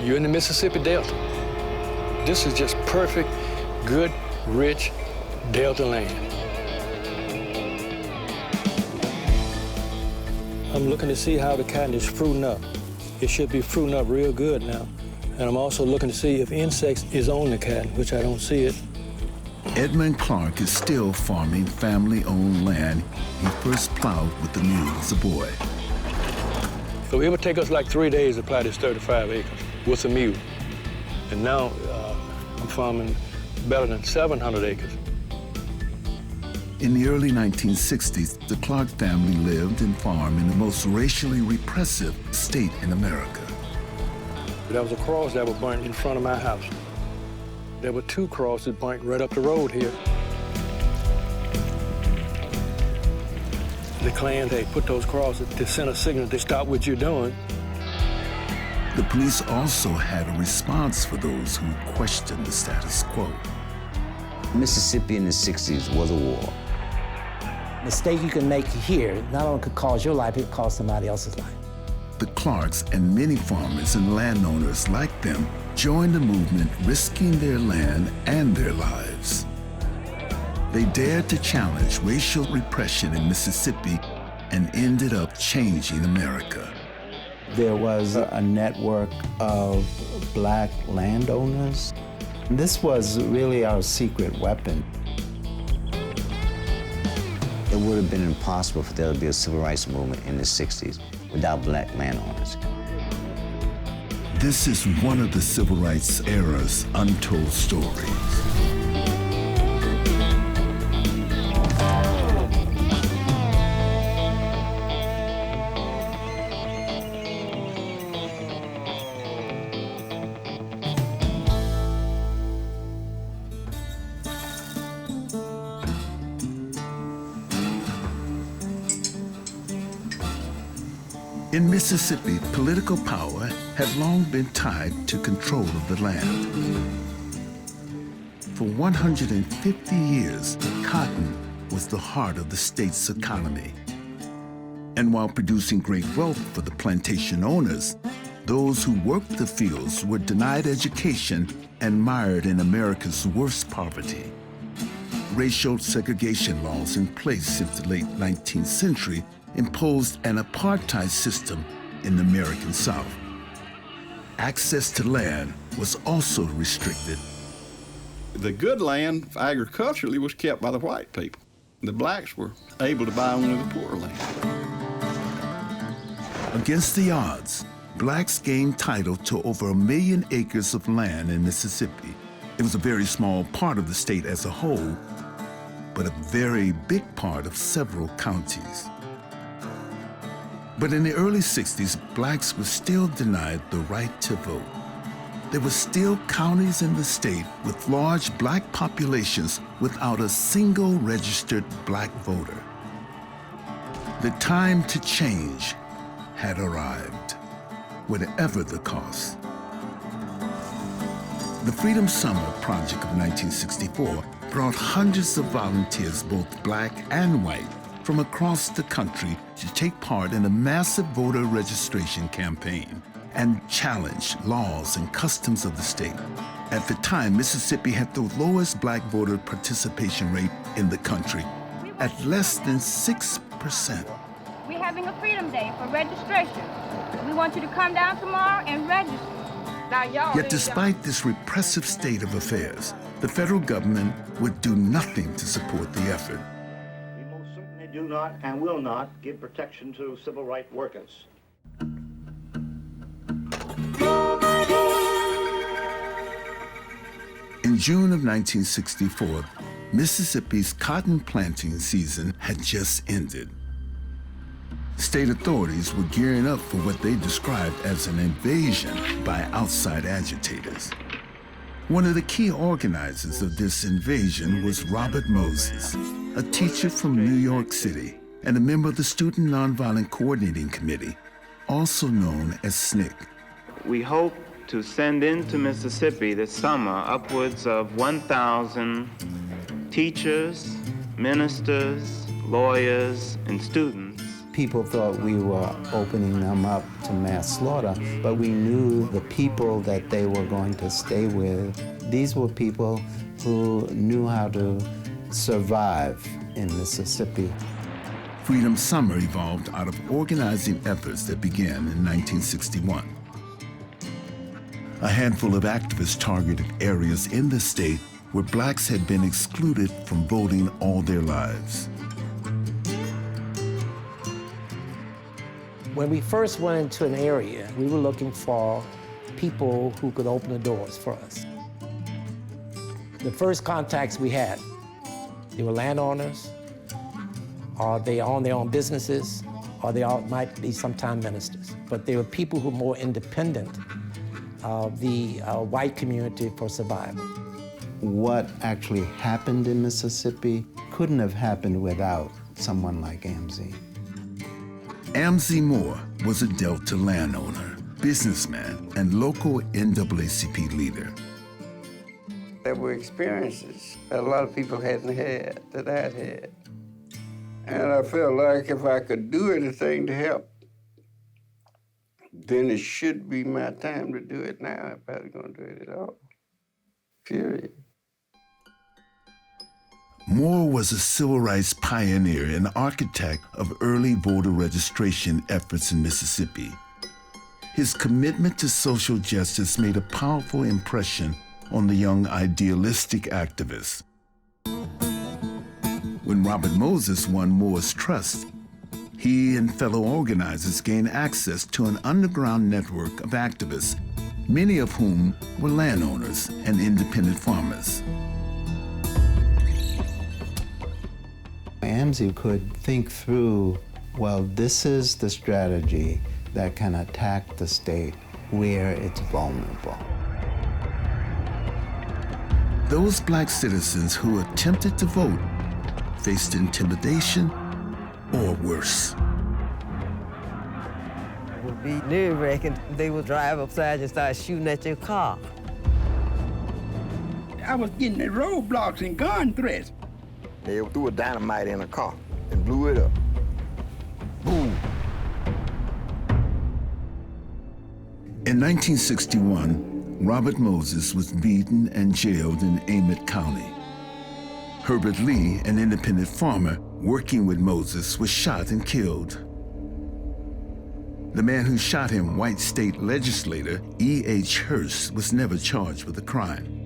You're in the Mississippi Delta. This is just perfect, good, rich Delta land. I'm looking to see how the cotton is fruiting up. It should be fruiting up real good now. And I'm also looking to see if insects is on the cotton, which I don't see it. Edmund Clark is still farming family-owned land he first plowed with the mule as a boy. So it would take us like 3 days to plow this 35 acres with a mule. And now I'm farming better than 700 acres. In the early 1960s, the Clark family lived and farmed in the most racially repressive state in America. There was a cross that was burnt in front of my house. There were 2 crosses burnt right up the road here. The Klan, they put those crosses to send a signal to stop what you're doing. The police also had a response for those who questioned the status quo. Mississippi in the 60s was a war. The mistake you can make here not only could cause your life, it could cause somebody else's life. The Clarks and many farmers and landowners like them joined the movement, risking their land and their lives. They dared to challenge racial repression in Mississippi and ended up changing America. There was a network of black landowners. This was really our secret weapon. It would have been impossible for there to be a civil rights movement in the 60s without black landowners. This is one of the civil rights era's untold stories. In Mississippi, political power had long been tied to control of the land. For 150 years, cotton was the heart of the state's economy. And while producing great wealth for the plantation owners, those who worked the fields were denied education and mired in America's worst poverty. Racial segregation laws in place since the late 19th century imposed an apartheid system in the American South. Access to land was also restricted. The good land agriculturally was kept by the white people. The blacks were able to buy only the poor land. Against the odds, blacks gained title to over 1 million acres of land in Mississippi. It was a very small part of the state as a whole, but a very big part of several counties. But in the early 60s, blacks were still denied the right to vote. There were still counties in the state with large black populations without a single registered black voter. The time to change had arrived, whatever the cost. The Freedom Summer Project of 1964 brought hundreds of volunteers, both black and white, from across the country to take part in a massive voter registration campaign and challenge laws and customs of the state. At the time, Mississippi had the lowest black voter participation rate in the country, at less than 6%. We're having a Freedom Day for registration. We want you to come down tomorrow and register. Yet despite this repressive state of affairs, the federal government would do nothing to support the effort. We most certainly do not and will not give protection to civil rights workers. In June of 1964, Mississippi's cotton planting season had just ended. State authorities were gearing up for what they described as an invasion by outside agitators. One of the key organizers of this invasion was Robert Moses, a teacher from New York City and a member of the Student Nonviolent Coordinating Committee, also known as SNCC. We hope to send into Mississippi this summer upwards of 1,000 teachers, ministers, lawyers, and students People thought we were opening them up to mass slaughter, but we knew the people that they were going to stay with. These were people who knew how to survive in Mississippi. Freedom Summer evolved out of organizing efforts that began in 1961. A handful of activists targeted areas in the state where blacks had been excluded from voting all their lives. When we first went into an area, we were looking for people who could open the doors for us. The first contacts we had, they were landowners, or they owned their own businesses, or they all might be sometime ministers. But they were people who were more independent of the white community for survival. What actually happened in Mississippi couldn't have happened without someone like Amzie. Amzie Moore was a Delta landowner, businessman, and local NAACP leader. There were experiences that a lot of people hadn't had, that I'd had. And I felt like if I could do anything to help, then it should be my time to do it now if I was going to do it at all. Period. Moore was a civil rights pioneer and architect of early voter registration efforts in Mississippi. His commitment to social justice made a powerful impression on the young idealistic activists. When Robert Moses won Moore's trust, he and fellow organizers gained access to an underground network of activists, many of whom were landowners and independent farmers. Amzie could think through, well, this is the strategy that can attack the state where it's vulnerable. Those black citizens who attempted to vote faced intimidation or worse. It would be nerve-wracking. They would drive upside you and start shooting at your car. I was getting the roadblocks and gun threats. They threw a dynamite in a car and blew it up. Boom. In 1961, Robert Moses was beaten and jailed in Amet County. Herbert Lee, an independent farmer working with Moses, was shot and killed. The man who shot him, white state legislator E.H. Hurst, was never charged with the crime.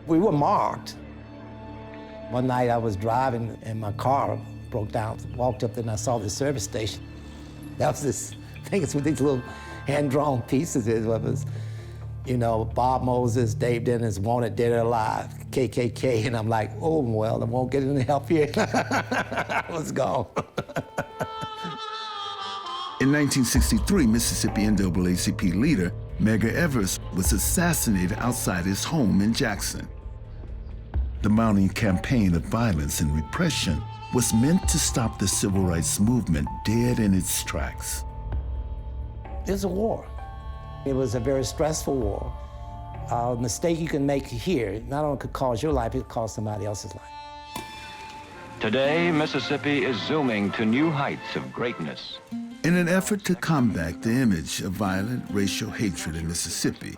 We were marked. One night I was driving and my car broke down. Walked up there and I saw the service station. That was this, I think it's with these little hand-drawn pieces. It was, you know, Bob Moses, Dave Dennis, wanted dead or alive, KKK, and I'm like, oh, well, I won't get any help here. I was gone. In 1963, Mississippi NAACP leader Medgar Evers was assassinated outside his home in Jackson. The mounting campaign of violence and repression was meant to stop the civil rights movement dead in its tracks. It was a war. It was a very stressful war. A mistake you can make here not only could cause your life, it could cause somebody else's life. Today, Mississippi is zooming to new heights of greatness. In an effort to combat the image of violent racial hatred in Mississippi,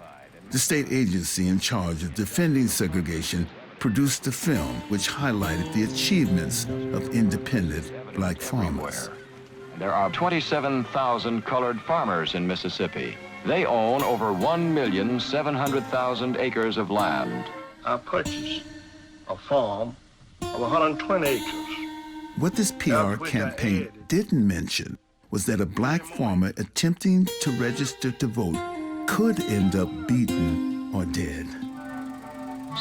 the state agency in charge of defending segregation produced a film which highlighted the achievements of independent black farmers. There are 27,000 colored farmers in Mississippi. They own over 1,700,000 acres of land. I purchased a farm of 120 acres. What this PR campaign didn't mention was that a black farmer attempting to register to vote could end up beaten or dead.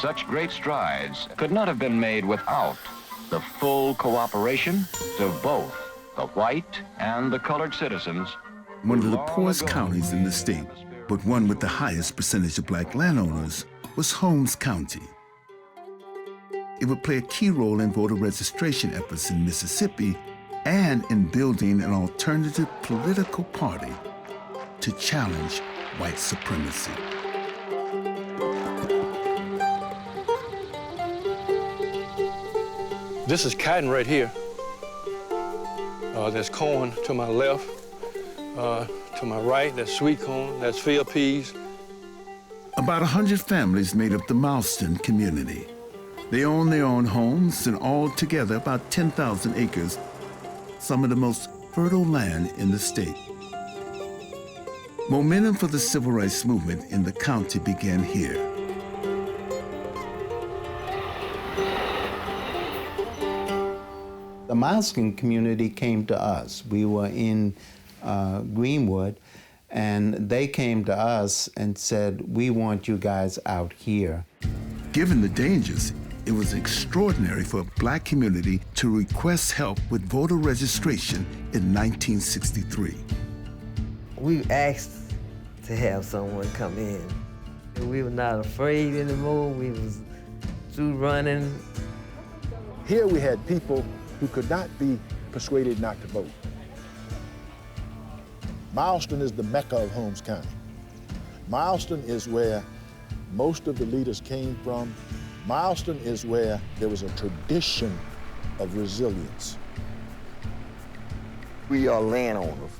Such great strides could not have been made without the full cooperation of both the white and the colored citizens. One of the poorest counties in the state, but one with the highest percentage of black landowners, was Holmes County. It would play a key role in voter registration efforts in Mississippi and in building an alternative political party to challenge white supremacy. This is cotton right here. There's corn to my left. To my right, that's sweet corn, that's field peas. About 100 families made up the Mileston community. They own their own homes and altogether about 10,000 acres, some of the most fertile land in the state. Momentum for the civil rights movement in the county began here. The Mileston community came to us. We were in Greenwood, and they came to us and said, we want you guys out here. Given the dangers, it was extraordinary for a black community to request help with voter registration in 1963. We asked to have someone come in. We were not afraid anymore. We was through running. Here we had people who could not be persuaded not to vote. Mileston is the Mecca of Holmes County. Mileston is where most of the leaders came from. Mileston is where there was a tradition of resilience. We are landowners,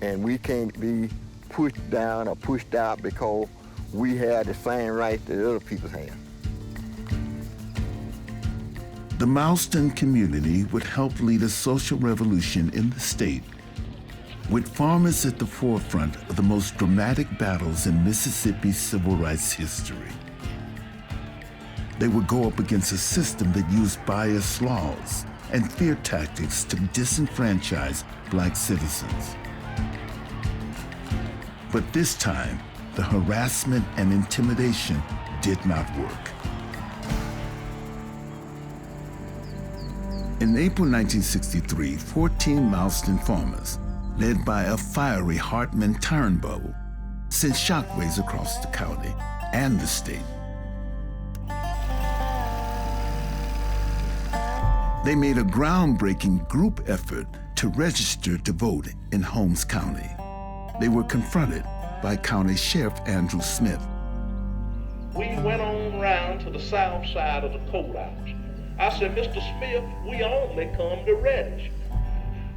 and we can't be pushed down or pushed out because we have the same rights that other people have. The Mileston community would help lead a social revolution in the state, with farmers at the forefront of the most dramatic battles in Mississippi's civil rights history. They would go up against a system that used biased laws and fear tactics to disenfranchise black citizens. But this time, the harassment and intimidation did not work. In April 1963, 14 Mileston farmers, led by a fiery Hartman Turnbow, sent shockwaves across the county and the state. They made a groundbreaking group effort to register to vote in Holmes County. They were confronted by County Sheriff Andrew Smith. We went on round to the south side of the courthouse. I said, Mr. Smith, we only come to register.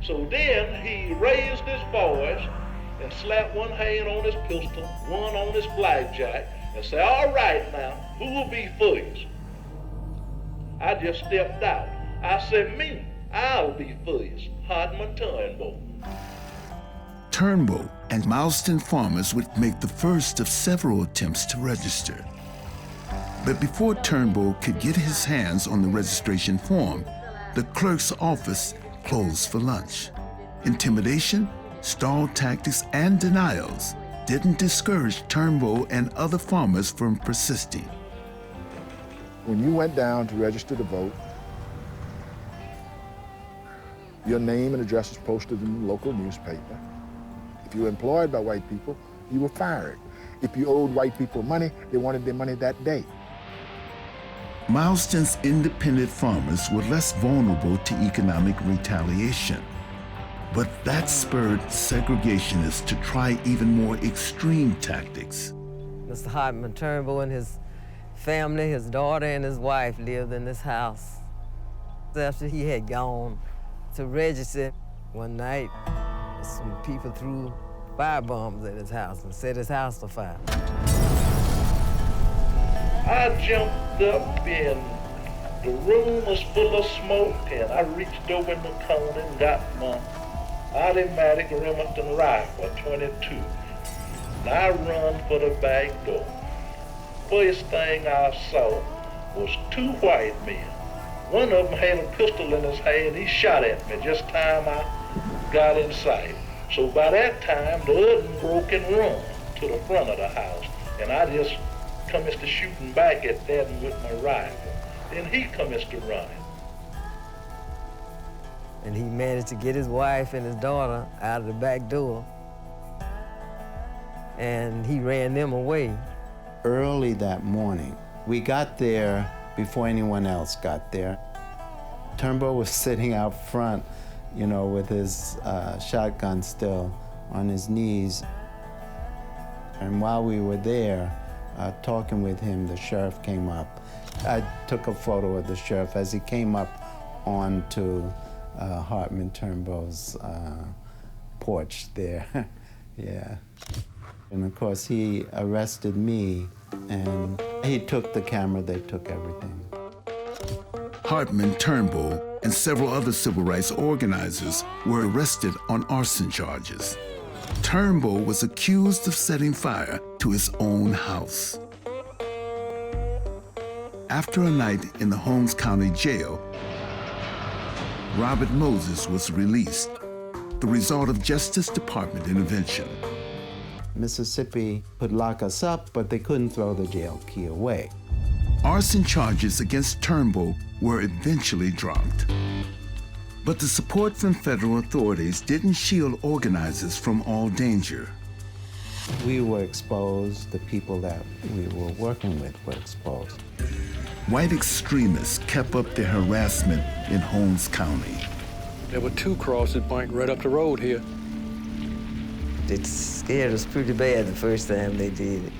So then he raised his voice and slapped one hand on his pistol, one on his blackjack, and said, all right now, who will be first? I just stepped out. I said, me, I'll be first, Hartman Turnbow. Turnbow and Mileston farmers would make the first of several attempts to register. But before Turnbow could get his hands on the registration form, the clerk's office closed for lunch. Intimidation, stall tactics, and denials didn't discourage Turnbow and other farmers from persisting. When you went down to register to vote, your name and address was posted in the local newspaper. If you were employed by white people, you were fired. If you owed white people money, they wanted their money that day. Mileston's independent farmers were less vulnerable to economic retaliation, but that spurred segregationists to try even more extreme tactics. Mr. Hartman Turnbow and his family, his daughter and his wife lived in this house. After he had gone to register one night, some people threw firebombs at his house and set his house afire. I jumped up and the room was full of smoke, and I reached over in the corner and got my automatic Remington rifle, 22. And I run for the back door. First thing I saw was two white men. One of them had a pistol in his hand. He shot at me just time I got in sight. So by that time, the other one broke and run to the front of the house, and I just commenced to shooting back at that with my rifle. Then he commenced to running. And he managed to get his wife and his daughter out of the back door, and he ran them away. Early that morning, we got there before anyone else got there. Turnbow was sitting out front, you know, with his shotgun still on his knees. And while we were there, talking with him, the sheriff came up. I took a photo of the sheriff as he came up onto Hartman Turnbull's porch there. Yeah. And of course, he arrested me, and he took the camera, they took everything. Hartman Turnbull and several other civil rights organizers were arrested on arson charges. Turnbull was accused of setting fire to his own house. After a night in the Holmes County Jail, Robert Moses was released, the result of Justice Department intervention. Mississippi could lock us up, but they couldn't throw the jail key away. Arson charges against Turnbull were eventually dropped. But the support from federal authorities didn't shield organizers from all danger. We were exposed, the people that we were working with were exposed. White extremists kept up their harassment in Holmes County. There were 2 crosses pointing right up the road here. It scared us pretty bad the first time they did it.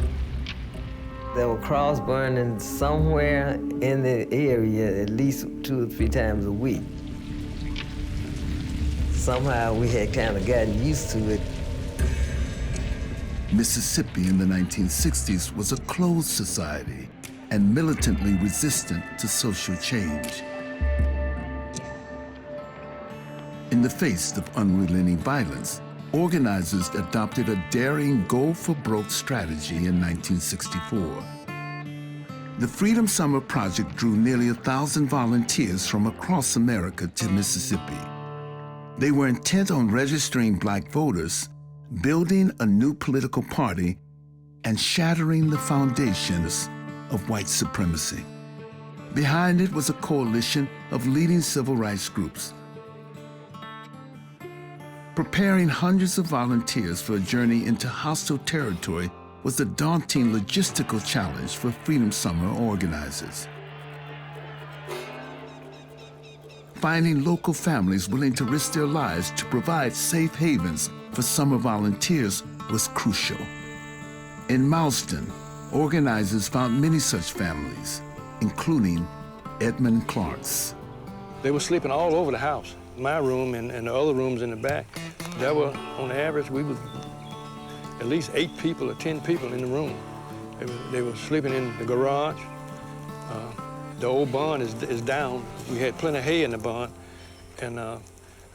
There were cross burning somewhere in the area at least 2 or 3 times a week. Somehow we had kind of gotten used to it. Mississippi in the 1960s was a closed society and militantly resistant to social change. In the face of unrelenting violence, organizers adopted a daring go-for-broke strategy in 1964. The Freedom Summer Project drew nearly 1,000 volunteers from across America to Mississippi. They were intent on registering Black voters, building a new political party, and shattering the foundations of white supremacy. Behind it was a coalition of leading civil rights groups. Preparing hundreds of volunteers for a journey into hostile territory was a daunting logistical challenge for Freedom Summer organizers. Finding local families willing to risk their lives to provide safe havens for summer volunteers was crucial. In Malston, organizers found many such families, including Edmund Clark's. They were sleeping all over the house. My room and the other rooms in the back. There were, on average, we was at least 8 people or 10 people in the room. They were sleeping in the garage. The old barn is down. We had plenty of hay in the barn, and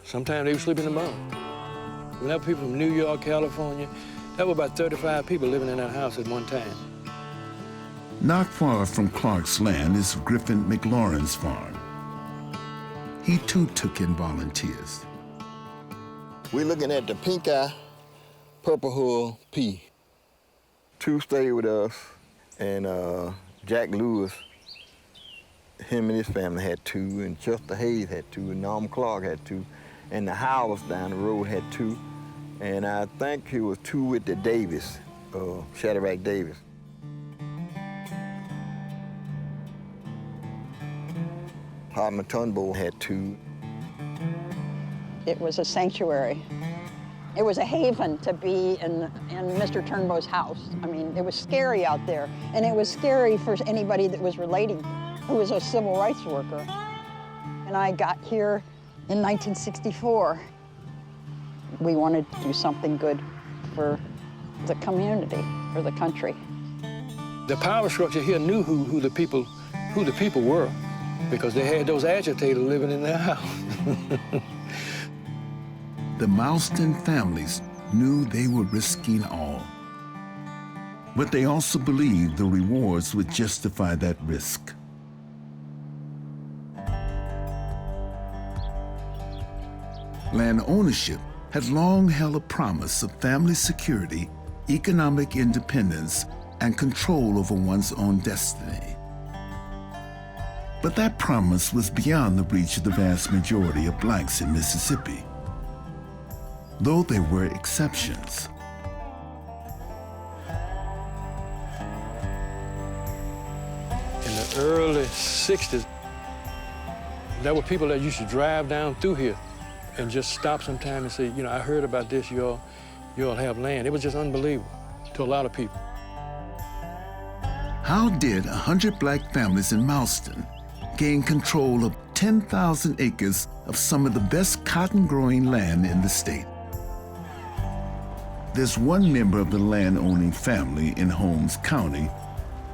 sometimes they were sleeping in the barn. There were people from New York, California. There were about 35 people living in that house at one time. Not far from Clark's land is Griffin McLaurin's farm. He too took in volunteers. We're looking at the pink eye, purple hull pea. 2 stayed with us, and Jack Lewis, him and his family had 2, and Chester Hayes had 2, and Norm Clark had 2, and the Howards down the road had 2, and I think he was 2 with the Davis, Shadrach Davis. Hartman Turnbull had 2. It was a sanctuary. It was a haven to be in Mr. Turnbull's house. I mean, it was scary out there, and it was scary for anybody that was relating, who was a civil rights worker. And I got here in 1964. We wanted to do something good for the community, for the country. The power structure here knew who the people were, because they had those agitators living in their house. The Malston families knew they were risking all. But they also believed the rewards would justify that risk. Land ownership had long held a promise of family security, economic independence, and control over one's own destiny. But that promise was beyond the reach of the vast majority of Blacks in Mississippi, though there were exceptions. In the early 60s, there were people that used to drive down through here and just stop sometime and say, you know, I heard about this, you all have land. It was just unbelievable to a lot of people. How did 100 Black families in Malston gain control of 10,000 acres of some of the best cotton-growing land in the state. There's one member of the land-owning family in Holmes County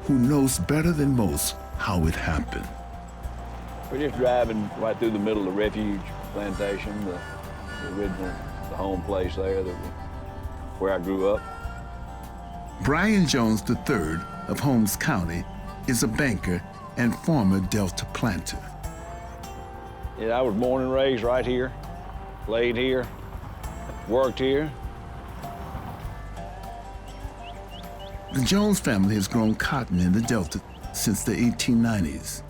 who knows better than most how it happened. We're just driving right through the middle of the Refuge Plantation, the original, the home place there, where I grew up. Brian Jones III of Holmes County is a banker and former Delta planter. Yeah, I was born and raised right here, played here, worked here. The Jones family has grown cotton in the Delta since the 1890s.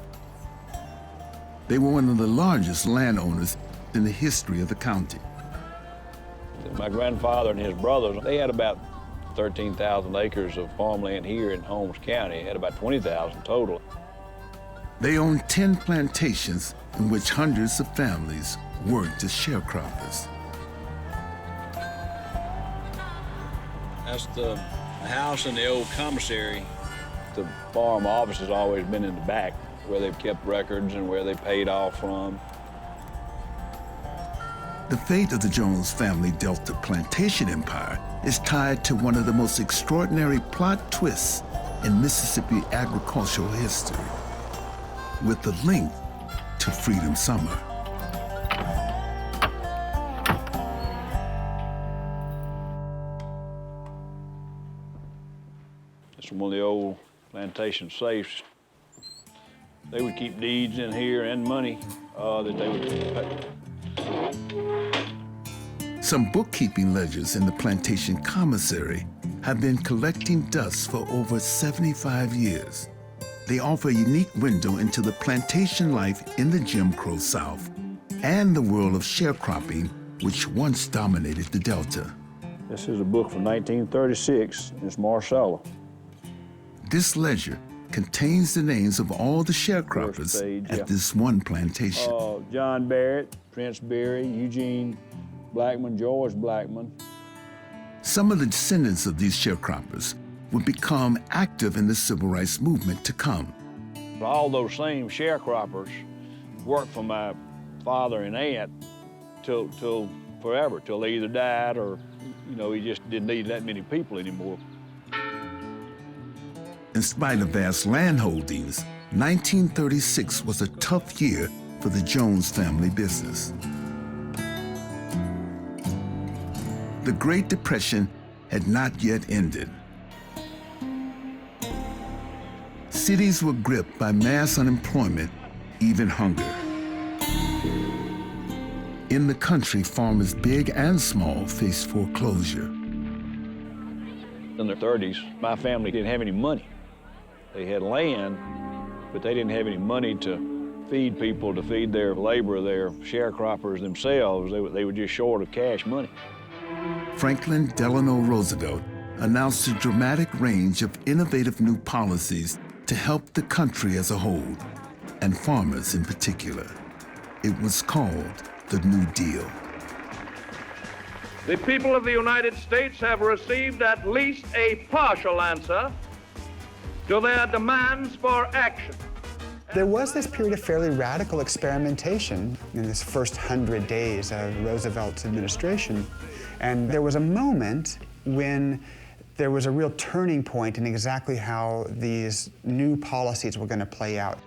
They were one of the largest landowners in the history of the county. My grandfather and his brothers, they had about 13,000 acres of farmland here in Holmes County. They had about 20,000 total. They owned 10 plantations in which hundreds of families worked as sharecroppers. That's the house in the old commissary. The farm office has always been in the back, where they've kept records and where they paid off from. The fate of the Jones family Delta plantation empire is tied to one of the most extraordinary plot twists in Mississippi agricultural history, with the link to Freedom Summer. It's one of the old plantation safes. They would keep deeds in here and money that they would pay. Some bookkeeping ledgers in the plantation commissary have been collecting dust for over 75 years. They offer a unique window into the plantation life in the Jim Crow South and the world of sharecropping, which once dominated the Delta. This is a book from 1936. It's Marcella. This ledger contains the names of all the sharecroppers at this one plantation. John Barrett, Prince Berry, Eugene Blackman, George Blackman. Some of the descendants of these sharecroppers would become active in the civil rights movement to come. All those same sharecroppers worked for my father and aunt till forever, till they either died or, he just didn't need that many people anymore. In spite of vast land holdings, 1936 was a tough year for the Jones family business. The Great Depression had not yet ended. Cities were gripped by mass unemployment, even hunger. In the country, farmers big and small faced foreclosure. In the 30s, my family didn't have any money. They had land, but they didn't have any money to feed people, to feed their labor, their sharecroppers themselves. They were just short of cash money. Franklin Delano Roosevelt announced a dramatic range of innovative new policies to help the country as a whole, and farmers in particular. It was called the New Deal. The people of the United States have received at least a partial answer to their demands for action. There was this period of fairly radical experimentation in this first 100 days of Roosevelt's administration. And there was a moment when there was a real turning point in exactly how these new policies were going to play out.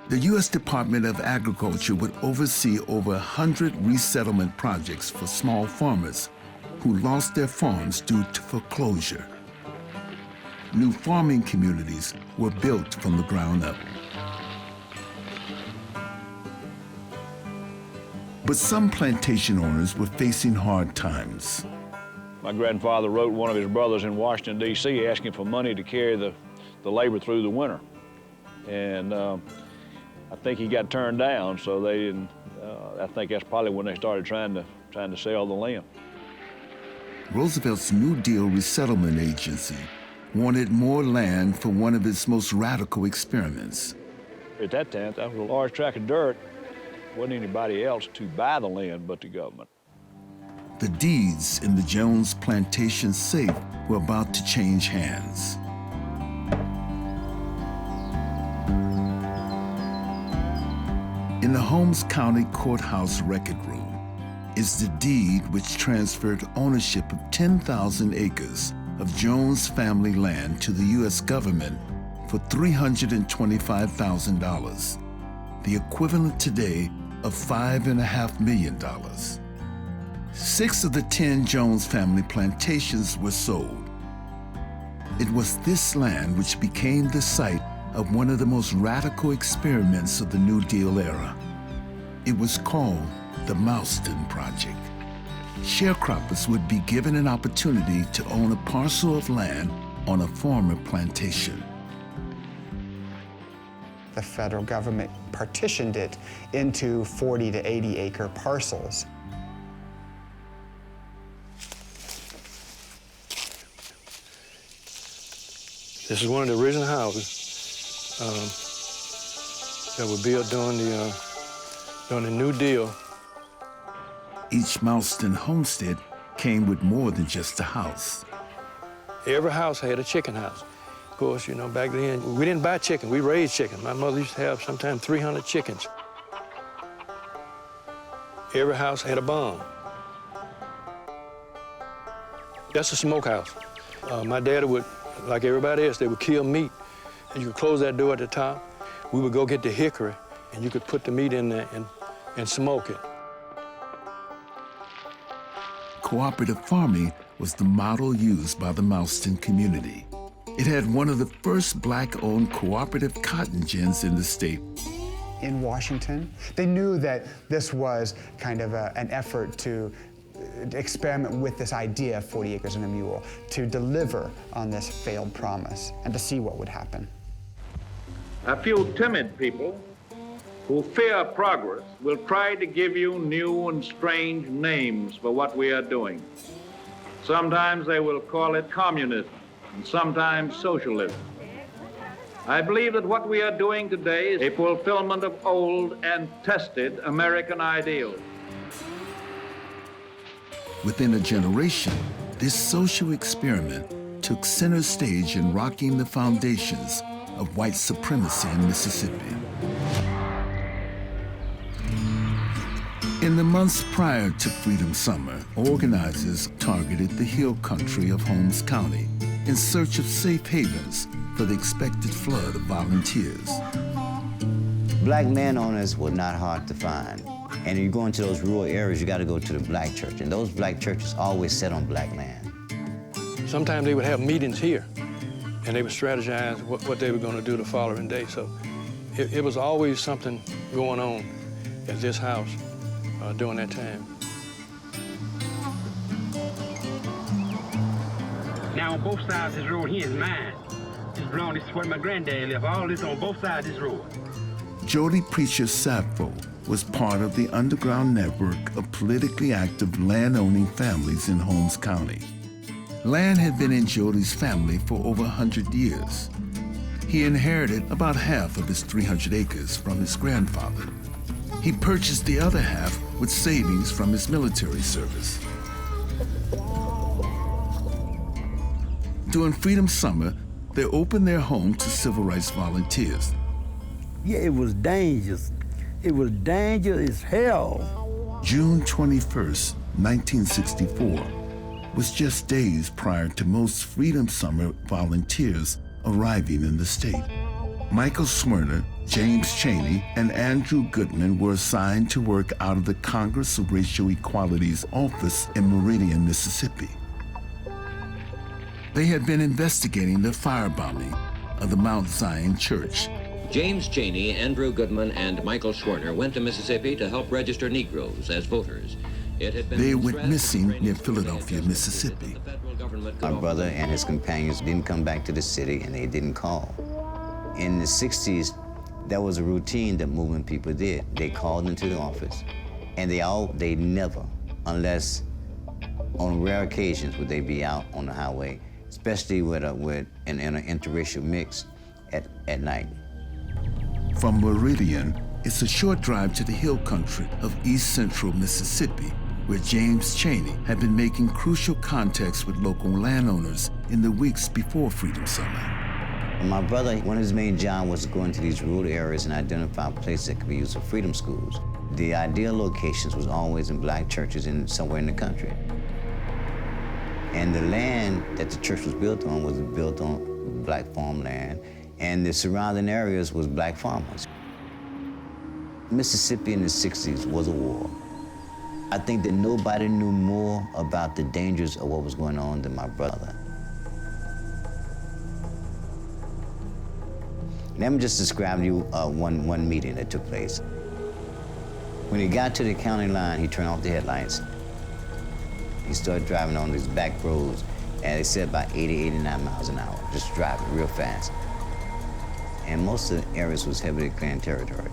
The U.S. Department of Agriculture would oversee over 100 resettlement projects for small farmers who lost their farms due to foreclosure. New farming communities were built from the ground up. But some plantation owners were facing hard times. My grandfather wrote one of his brothers in Washington, D.C., asking for money to carry the labor through the winter. And I think he got turned down, so they didn't, I think that's probably when they started trying to sell the land. Roosevelt's New Deal Resettlement Agency wanted more land for one of its most radical experiments. At that time, that was a large tract of dirt. Wasn't anybody else to buy the land but the government. The deeds in the Jones plantation safe were about to change hands. In the Holmes County Courthouse record room is the deed which transferred ownership of 10,000 acres of Jones family land to the U.S. government for $325,000, the equivalent today of $5.5 million. 6 of the 10 Jones family plantations were sold. It was this land which became the site of one of the most radical experiments of the New Deal era. It was called the Mauston Project. Sharecroppers would be given an opportunity to own a parcel of land on a former plantation. The federal government partitioned it into 40 to 80 acre parcels. This is one of the original houses that were built during the New Deal. Each Mauston homestead came with more than just a house. Every house had a chicken house. Of course, you know, back then, we didn't buy chicken, we raised chicken. My mother used to have sometimes 300 chickens. Every house had a barn. That's a smokehouse. My daddy would, like everybody else, they would kill meat. And you could close that door at the top. We would go get the hickory, and you could put the meat in there and smoke it. Cooperative farming was the model used by the Mauston community. It had one of the first Black-owned cooperative cotton gins in the state. In Washington, they knew that this was kind of an effort to experiment with this idea of 40 acres and a mule, to deliver on this failed promise and to see what would happen. A few timid people who fear progress will try to give you new and strange names for what we are doing. Sometimes they will call it communism, and sometimes socialism. I believe that what we are doing today is a fulfillment of old and tested American ideals. Within a generation, this social experiment took center stage in rocking the foundations of white supremacy in Mississippi. In the months prior to Freedom Summer, organizers targeted the hill country of Holmes County in search of safe havens for the expected flood of volunteers. Black landowners were not hard to find. And you go into those rural areas, you got to go to the black church. And those black churches always set on black land. Sometimes they would have meetings here, and they would strategize what they were going to do the following day. So it was always something going on at this house during that time. Now on both sides of this road here is mine. This ground, this is where my granddad lived. All this on both sides of this road. Jody Preacher Sappho was part of the underground network of politically active land-owning families in Holmes County. Land had been in Jody's family for over 100 years. He inherited about half of his 300 acres from his grandfather. He purchased the other half with savings from his military service. During Freedom Summer, they opened their home to civil rights volunteers. Yeah, it was dangerous. It was dangerous as hell. June 21st, 1964, was just days prior to most Freedom Summer volunteers arriving in the state. Michael Swerner, James Chaney, and Andrew Goodman were assigned to work out of the Congress of Racial Equality's office in Meridian, Mississippi. They had been investigating the firebombing of the Mount Zion Church. James Chaney, Andrew Goodman, and Michael Schwerner went to Mississippi to help register Negroes as voters. They went missing near Philadelphia, Mississippi. My brother and his companions didn't come back to the city, and they didn't call. In the 60s, that was a routine that movement people did. They called into the office, and they never, unless on rare occasions, would they be out on the highway, especially with an interracial mix at night. From Meridian, it's a short drive to the hill country of East Central Mississippi, where James Chaney had been making crucial contacts with local landowners in the weeks before Freedom Summer. My brother, one of his main jobs was to go into these rural areas and identify places that could be used for freedom schools. The ideal locations was always in black churches in somewhere in the country. And the land that the church was built on black farmland, and the surrounding areas was black farmers. Mississippi in the 60s was a war. I think that nobody knew more about the dangers of what was going on than my brother. Let me just describe to you one meeting that took place. When he got to the county line, he turned off the headlights. He started driving on these back roads, and they said about 80, 89 miles an hour, just driving real fast. And most of the areas was heavily clan territory.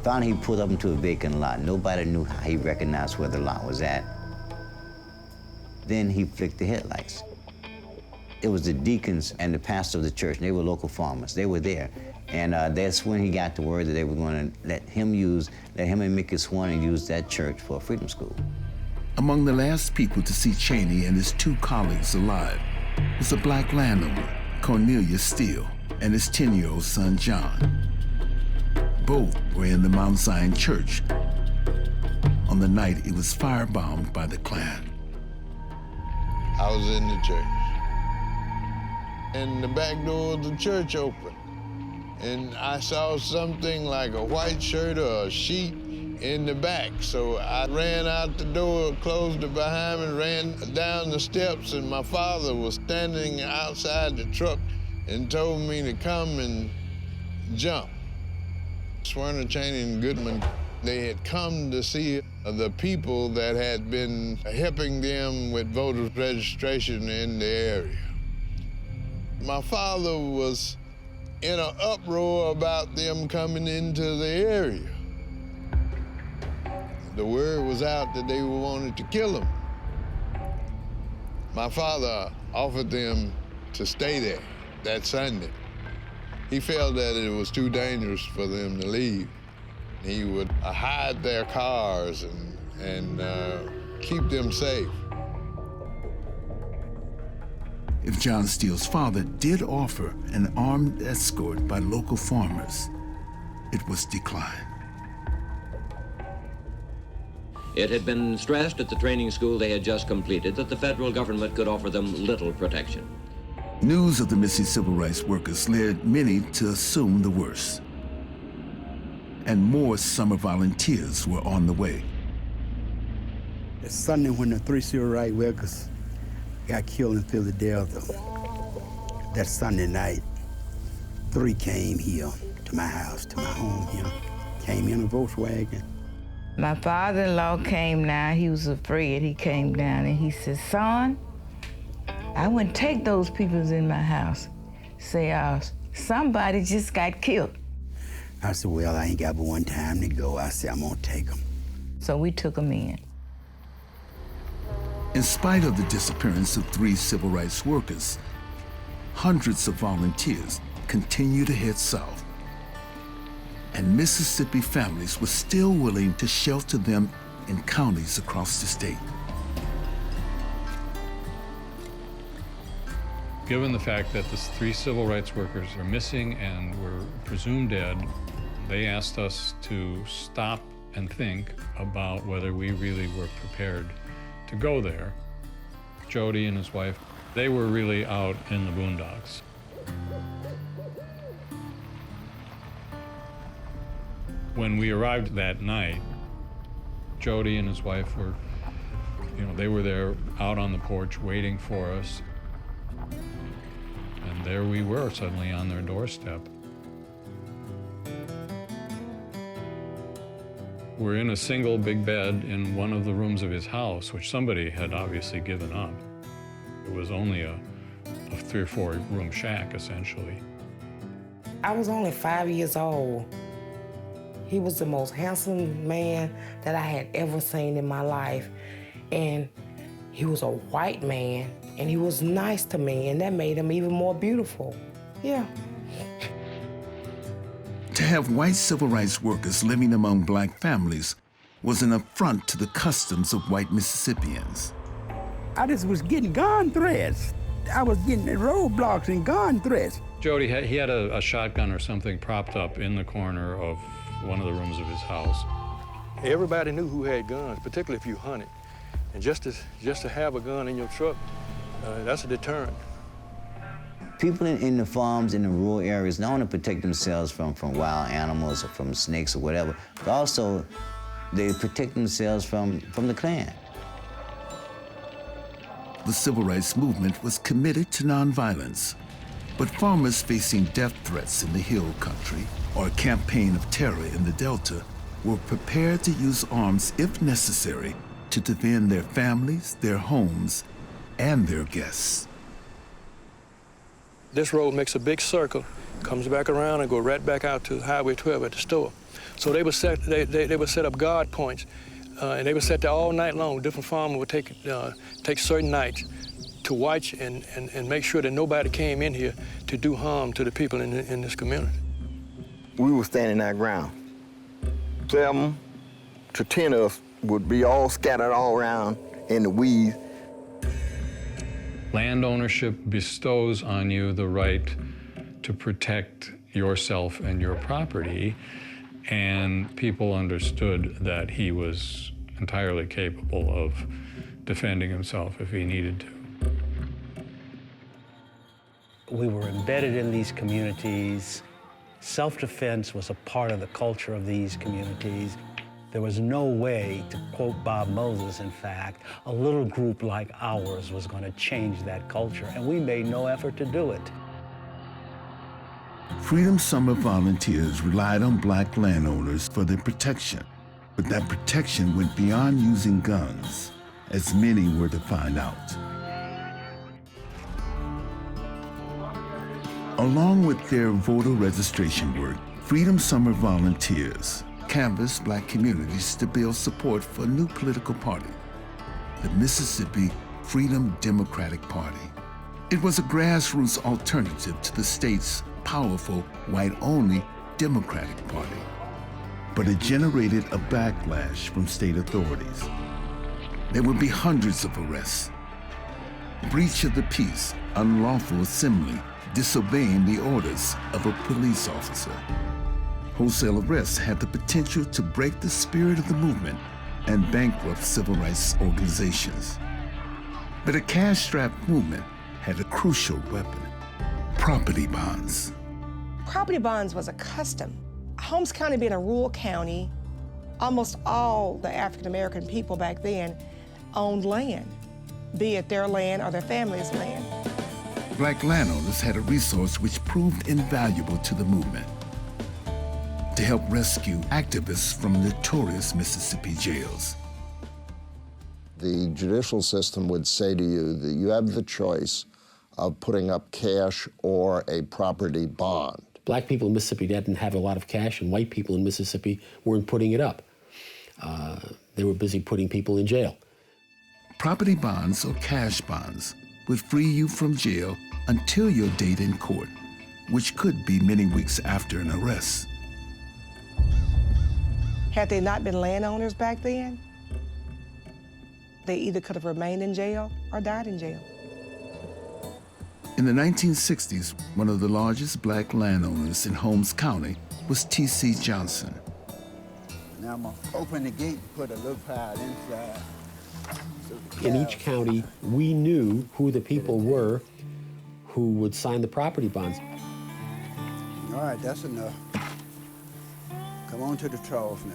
Finally, he pulled up into a vacant lot. Nobody knew how he recognized where the lot was at. Then he flicked the headlights. It was the deacons and the pastor of the church, and they were local farmers. They were there. And that's when he got the word that they were going to let him and Mickey Swan and use that church for a freedom school. Among the last people to see Cheney and his two colleagues alive was a black landowner, Cornelius Steele, and his 10-year-old son, John. Both were in the Mount Zion Church on the night it was firebombed by the Klan. I was in the church, and the back door of the church opened, and I saw something like a white shirt or a sheet in the back. So I ran out the door, closed it behind me, ran down the steps, and my father was standing outside the truck and told me to come and jump. Swerner, Cheney, and Goodman, they had come to see the people that had been helping them with voter registration in the area. My father was in an uproar about them coming into the area. The word was out that they wanted to kill him. My father offered them to stay there that Sunday. He felt that it was too dangerous for them to leave. He would hide their cars and keep them safe. If John Steele's father did offer an armed escort by local farmers, it was declined. It had been stressed at the training school they had just completed that the federal government could offer them little protection. News of the missing civil rights workers led many to assume the worst. And more summer volunteers were on the way. The Sunday when the 3 civil rights workers got killed in Philadelphia, that Sunday night, 3 came here to my house, to my home here, came in a Volkswagen. My father-in-law came down, he was afraid. He came down and he said, son, I wouldn't take those people in my house. Say, somebody just got killed. I said, well, I ain't got but one time to go. I said, I'm gonna take them. So we took them in. In spite of the disappearance of 3 civil rights workers, hundreds of volunteers continue to head south. And Mississippi families were still willing to shelter them in counties across the state. Given the fact that the 3 civil rights workers are missing and were presumed dead, they asked us to stop and think about whether we really were prepared to go there. Jody and his wife, they were really out in the boondocks. When we arrived that night, Jody and his wife were, they were there out on the porch waiting for us. And there we were suddenly on their doorstep. We're in a single big bed in one of the rooms of his house, which somebody had obviously given up. It was only a 3 or 4 room shack, essentially. I was only 5 years old. He was the most handsome man that I had ever seen in my life. And he was a white man, and he was nice to me, and that made him even more beautiful. Yeah. To have white civil rights workers living among black families was an affront to the customs of white Mississippians. I just was getting gun threats. I was getting roadblocks and gun threats. Jody, he had a shotgun or something propped up in the corner of one of the rooms of his house. Everybody knew who had guns, particularly if you hunted. And just to have a gun in your truck, that's a deterrent. People in the farms in the rural areas not only protect themselves from wild animals or from snakes or whatever, but also they protect themselves from the Klan. The civil rights movement was committed to nonviolence, but farmers facing death threats in the hill country or a campaign of terror in the Delta were prepared to use arms if necessary to defend their families, their homes, and their guests. This road makes a big circle, comes back around and go right back out to Highway 12 at the store. So they would set up guard points, and they would set there all night long. Different farmers would take certain nights to watch and make sure that nobody came in here to do harm to the people in this community. We were standing our ground. 7 to 10 of us would be all scattered all around in the weeds. Land ownership bestows on you the right to protect yourself and your property, and people understood that he was entirely capable of defending himself if he needed to. We were embedded in these communities. Self-defense was a part of the culture of these communities. There was no way, to quote Bob Moses, in fact, a little group like ours was going to change that culture, and we made no effort to do it. Freedom Summer volunteers relied on black landowners for their protection, but that protection went beyond using guns, as many were to find out. Along with their voter registration work, Freedom Summer volunteers canvassed black communities to build support for a new political party, the Mississippi Freedom Democratic Party. It was a grassroots alternative to the state's powerful, white-only Democratic Party. But it generated a backlash from state authorities. There would be hundreds of arrests, breach of the peace, unlawful assembly, disobeying the orders of a police officer. Wholesale arrests had the potential to break the spirit of the movement and bankrupt civil rights organizations. But a cash-strapped movement had a crucial weapon: property bonds. Property bonds was a custom. Holmes County being a rural county, almost all the African-American people back then owned land, be it their land or their family's land. Black landowners had a resource which proved invaluable to the movement: to help rescue activists from notorious Mississippi jails. The judicial system would say to you that you have the choice of putting up cash or a property bond. Black people in Mississippi didn't have a lot of cash, and white people in Mississippi weren't putting it up. They were busy putting people in jail. Property bonds, or cash bonds, would free you from jail until your date in court, which could be many weeks after an arrest. Had they not been landowners back then, they either could have remained in jail or died in jail. In the 1960s, one of the largest black landowners in Holmes County was T.C. Johnson. Now I'm gonna open the gate and put a little pad inside. In each county, we knew who the people were who would sign the property bonds. All right, that's enough. Come on to the trough now.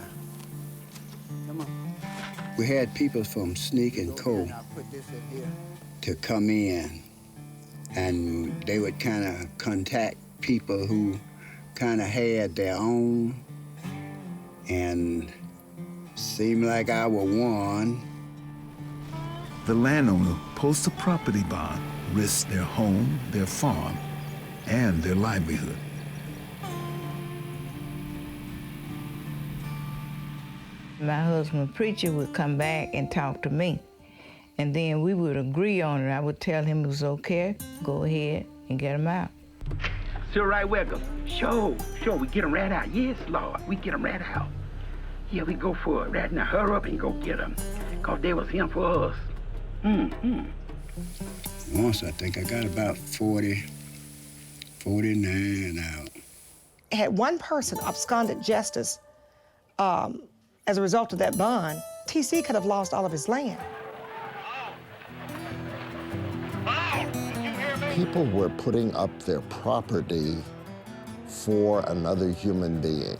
Come on. We had people from Sneak and Co. to come in, and they would kind of contact people who kind of had their own, and seemed like I was one. The landowner posts a property bond, risks their home, their farm, and their livelihood. My husband, preacher, would come back and talk to me. And then we would agree on it. I would tell him it was okay, go ahead and get him out. Civil rights workers, sure, we get them right out. Yes, Lord, we get them right out. Yeah, we go for it right now. Hurry up and go get them, because they was here for us. Once I think I got about 40, 49 out. Had one person absconded justice as a result of that bond, TC could have lost all of his land. People were putting up their property for another human being.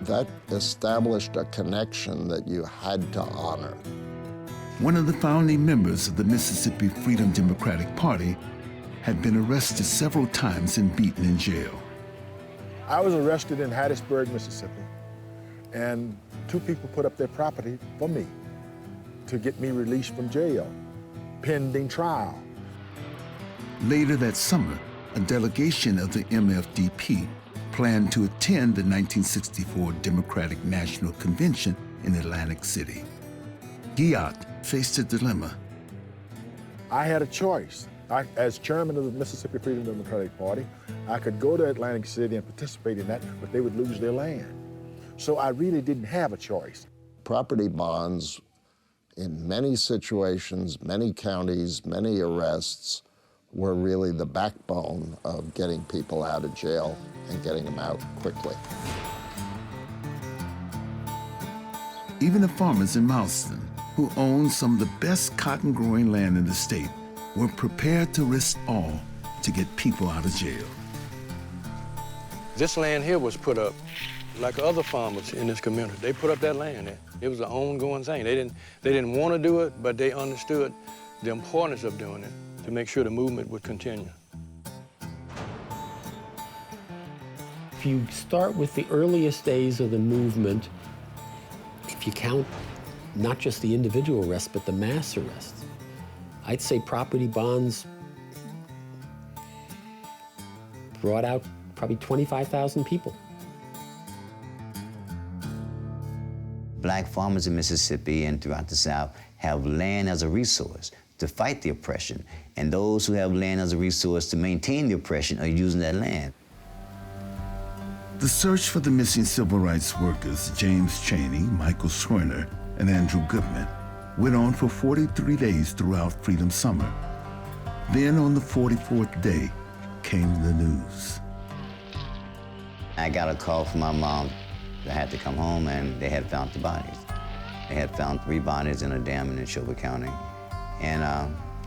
That established a connection that you had to honor. One of the founding members of the Mississippi Freedom Democratic Party had been arrested several times and beaten in jail. I was arrested in Hattiesburg, Mississippi, and 2 people put up their property for me to get me released from jail, pending trial. Later that summer, a delegation of the MFDP planned to attend the 1964 Democratic National Convention in Atlantic City. Guyot faced a dilemma. I had a choice. As chairman of the Mississippi Freedom Democratic Party, I could go to Atlantic City and participate in that, but they would lose their land. So I really didn't have a choice. Property bonds, in many situations, many counties, many arrests, were really the backbone of getting people out of jail and getting them out quickly. Even the farmers in Mileston, who owned some of the best cotton-growing land in the state, were prepared to risk all to get people out of jail. This land here was put up like other farmers in this community. They put up that land there. It was an ongoing thing. They didn't want to do it, but they understood the importance of doing it to make sure the movement would continue. If you start with the earliest days of the movement, if you count not just the individual arrests, but the mass arrests, I'd say property bonds brought out probably 25,000 people. Black farmers in Mississippi and throughout the South have land as a resource to fight the oppression, and those who have land as a resource to maintain the oppression are using that land. The search for the missing civil rights workers, James Chaney, Michael Schwerner, and Andrew Goodman, went on for 43 days throughout Freedom Summer. Then on the 44th day came the news. I got a call from my mom. I had to come home, and they had found the bodies. They had found 3 bodies in a dam in Neshoba County, and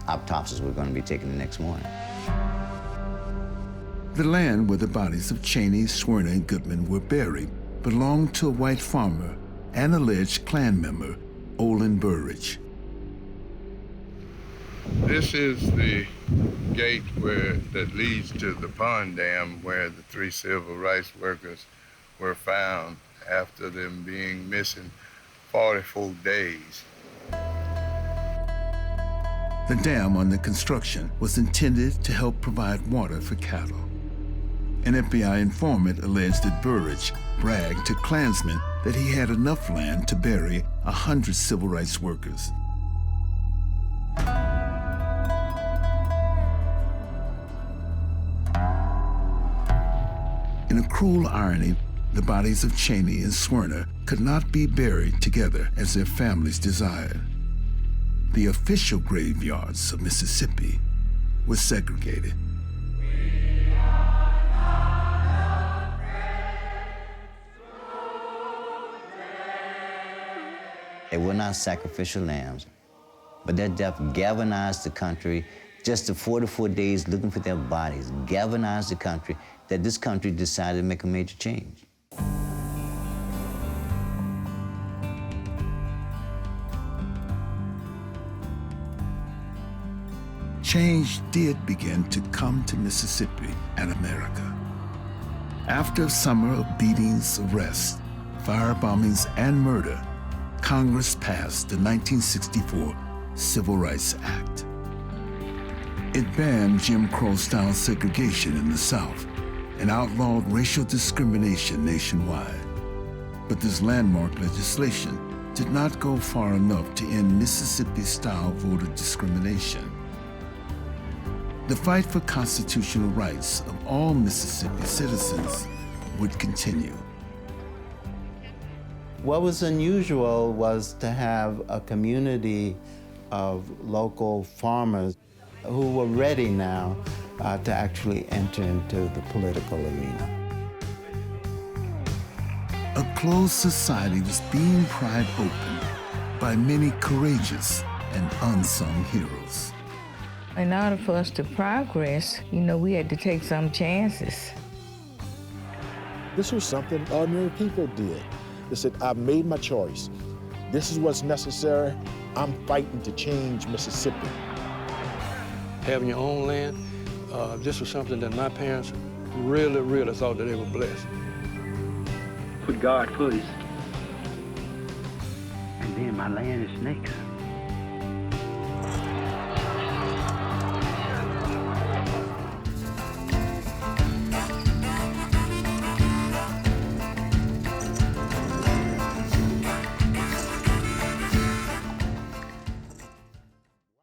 autopsies were going to be taken the next morning. The land where the bodies of Chaney, Schwerner, and Goodman were buried belonged to a white farmer and alleged Klan member, Olin Burridge. This is the gate that leads to the pond dam where the 3 civil rights workers were found after them being missing 44 days. The dam under construction was intended to help provide water for cattle. An FBI informant alleged that Burridge bragged to Klansmen that he had enough land to bury 100 civil rights workers. In a cruel irony, the bodies of Chaney and Schwerner could not be buried together as their families desired. The official graveyards of Mississippi were segregated. They were not sacrificial lambs, but their death galvanized the country. Just the 44 days looking for their bodies galvanized the country, that this country decided to make a major change. Change did begin to come to Mississippi and America. After a summer of beatings, arrests, firebombings, and murder, Congress passed the 1964 Civil Rights Act. It banned Jim Crow-style segregation in the South and outlawed racial discrimination nationwide. But this landmark legislation did not go far enough to end Mississippi-style voter discrimination. The fight for constitutional rights of all Mississippi citizens would continue. What was unusual was to have a community of local farmers who were ready now to actually enter into the political arena. A closed society was being pried open by many courageous and unsung heroes. In order for us to progress, you know, we had to take some chances. This was something ordinary people did. They said, I've made my choice. This is what's necessary. I'm fighting to change Mississippi. Having your own land, this was something that my parents really, really thought that they were blessed. Put God first. And then my land is next.